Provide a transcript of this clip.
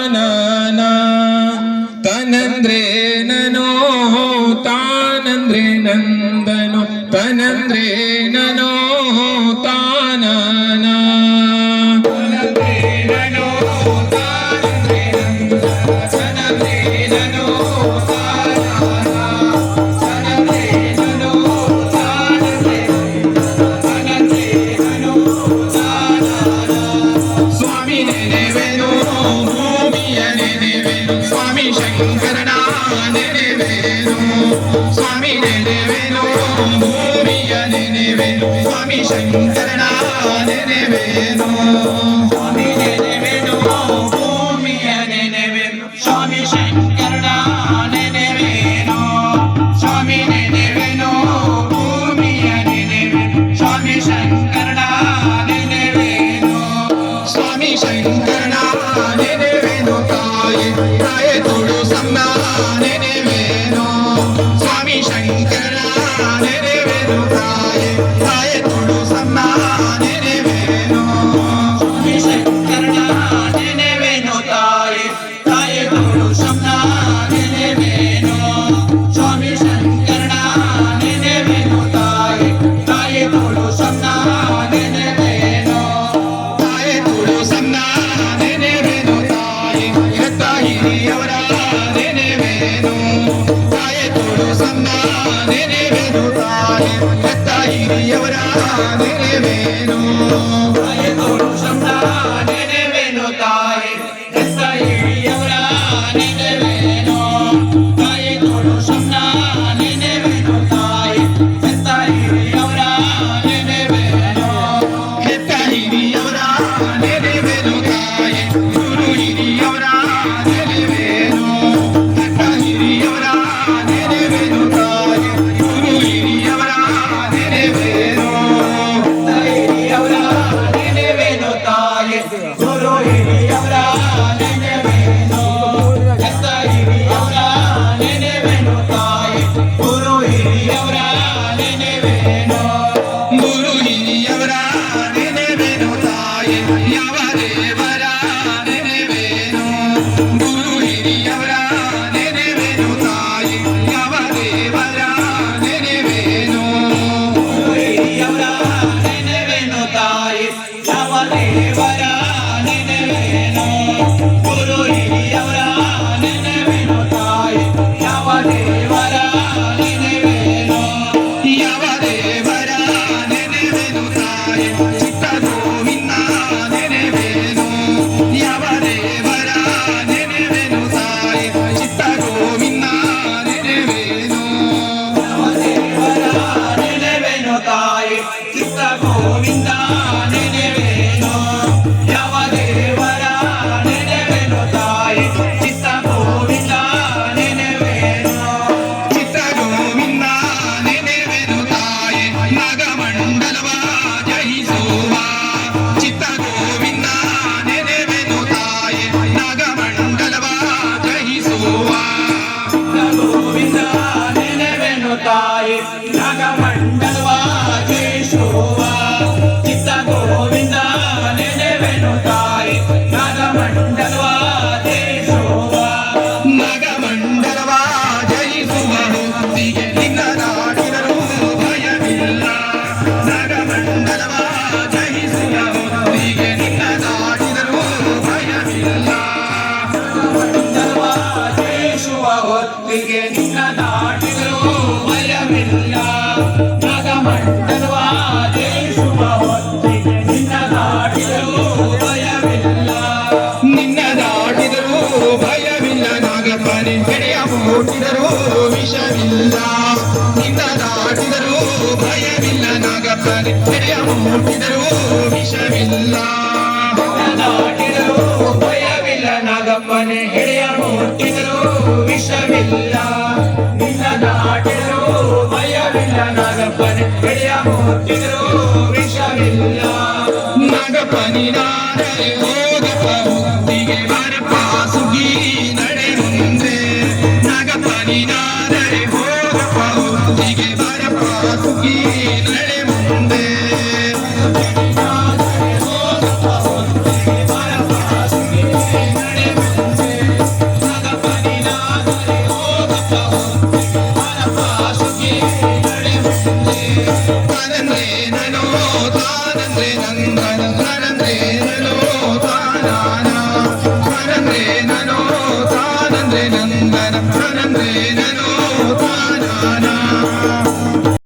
ತಾನನ ತನಂದ್ರೆ ನನೋ ತಾನಂದ್ರೆ ನಂದನೋ ತನಂದ್ರೆ ನನೋ ತಾನನ ಶಂಕರನ ನೆನೆವೇನು ಸ್ವಾಮಿ ನೆನೆವೇನು ಭೂಮಿಯ ನೆನೆವೇನು ಸ್ವಾಮಿ ಶಂಕರನ ನೆನೆವೇನು ಸ್ವಾಮಿ ನೆನೆವೇನು ಭೂಮಿಯ ನೆನೆವೇನು ಸ್ವಾಮಿ ಶಂಕರನ ನೆನೆವೇನು ಸ್ವಾಮಿ ನೆನೆವೇನು ಭೂಮಿಯ ನೆನೆವೇನು ಸ್ವಾಮಿ ಶಂಕರನ ನೆನೆವೇನು ಸ್ವಾಮಿ ಶಂಕರನ ನೆನೆವೇನು ತಾಯಿ ತಾಯಿ ತುಳು ಸಣ್ಣ ನೆನೆವೇನು ಸ್ವಾಮಿ ಶಂಕರ ನೆನೆವೇನು ತಾಯಿ ತಾಯಿ ತುಳು ಸಣ್ಣ ನೆನೆವೇನು ಸ್ವಾಮಿ ಶಂಕರ ನೆನೆವೇನು ತಾಯಿ ತಾಯಿ ತುಳು ಸಣ್ಣ ನೆನೆವೇನು ಸ್ವಾಮಿ ಶಂಕರ ನೆನೆವೇನು ತಾಯಿ ತಾಯಿ ತುಳು ಸಣ್ಣ ನೆನೆವೇನು ತಾಯಿ ತುಳು ಸಣ್ಣ ನೆನೆವೇನು ತಾಯಿ ಹಿರಿಯವರ ನೆನೆವೇನು ತಾಯಿ ತುಳು ಸಣ್ಣ ನೆನೆವೇನು ತಾಯಿ ಹೆತ್ತ ಹಿರಿಯವರ ನೆನೆವೇನು ತಾಯಿ ತುಳು ಸಣ್ಣ ನೆನೆವೇನು ತಾಯಿ ಹೆತ್ತ ಹಿರಿಯವರ ನೆನೆವೇನು ತಾಯಿ ತುಳು ಸಣ್ಣ ನೆನೆವೇನು ತಾಯಿ ಹೆತ್ತ ಹಿರಿಯವರ ನೆನೆವೇನು ಹೆತ್ತ ಹಿರಿಯವರ ನೆನೆವೇನು ತಾಯಿ ಗುರು ಹಿರಿಯವರ ಮುಟ್ಟಿದರೂ ವಿಷವಿಲ್ಲ ನಿನ್ನ ದಾಟಿದರೂ ಭಯವಿಲ್ಲ ನಾಗಪ್ಪನೆ ಹೆಡೆಯ ಮುಟ್ಟಿದರೂ ವಿಷವಿಲ್ಲ ದಾಟಿದರೂ ಭಯವಿಲ್ಲ ನಾಗಪ್ಪನೆ ಹೆಡೆಯ ಮುಟ್ಟಿದರೂ ವಿಷವಿಲ್ಲ ನಿನ್ನ ದಾಟಿದರೂ ಭಯವಿಲ್ಲ ನಾಗಪ್ಪನೆ ಹೆಡೆಯ ಮುಟ್ಟಿದರೂ ವಿಷವಿಲ್ಲ ನಾಗಪ್ಪನಿನಾದರೆ ಹೋಗಪ್ಪ ಮುತ್ತಿಗೆ ಬರಪ್ಪ ಸುಗಿ ನಡೆ ಮುಂದೆ ನಾಗಪ್ಪನಿನಾದರೆ ಹೋಗಪ್ಪ ಮುತ್ತಿಗೆ ಬರಪ್ಪ ಸುಗಿ ನಡೆ ಮುಂದೆ ಹೋಗಪ್ಪ ಮುತ್ತಿಗೆ ಬರಪ್ಪ ಸುಗಿ ನಡೆ ಮುಂದೆ ನಂದನ